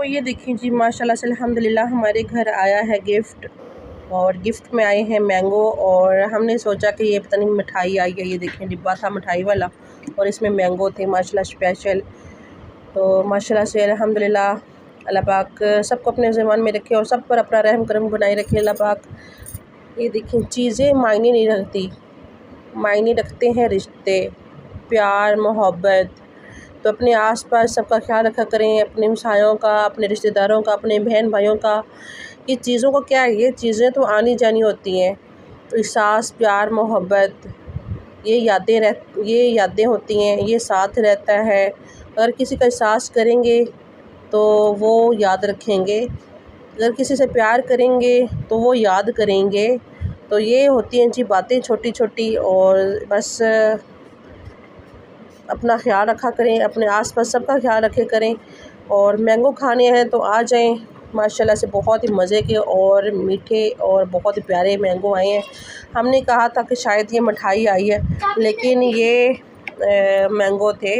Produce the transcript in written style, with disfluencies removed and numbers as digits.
ये देखिए जी, माशाल्लाह से अल्हम्दुलिल्लाह हमारे घर आया है गिफ्ट, और गिफ्ट में आए हैं मैंगो। और हमने सोचा कि ये पता नहीं मिठाई आई है, ये देखें डिब्बा था मिठाई वाला और इसमें मैंगो थे माशाल्लाह स्पेशल। तो माशाल्लाह से अल्हम्दुलिल्लाह, अल्लाह पाक सबको अपने ज़बान में रखे और सब पर अपना रहम करम बनाए रखे अल्लाह पाक। ये देखें, चीज़ें मायने नहीं रखती, मायने रखते हैं रिश्ते, प्यार, मोहब्बत। तो अपने आस-पास सबका ख्याल रखा करें, अपने हमसायों का, अपने रिश्तेदारों का, अपने बहन भाइयों का। ये चीज़ों को क्या है, ये चीज़ें तो आनी जानी होती हैं। तो एहसास, प्यार, मोहब्बत, ये यादें होती हैं, ये साथ रहता है। अगर किसी का एहसास करेंगे तो वो याद रखेंगे, अगर किसी से प्यार करेंगे तो वो याद करेंगे। तो ये होती हैं जी बातें छोटी-छोटी। और बस अपना ख्याल रखा करें, अपने आस-पास सबका ख्याल रखे करें। और मैंगो खाने हैं तो आ जाएं, माशाल्लाह से बहुत ही मज़े के और मीठे और बहुत ही प्यारे मैंगो आए हैं। हमने कहा था कि शायद ये मिठाई आई है, लेकिन ये मैंगो थे।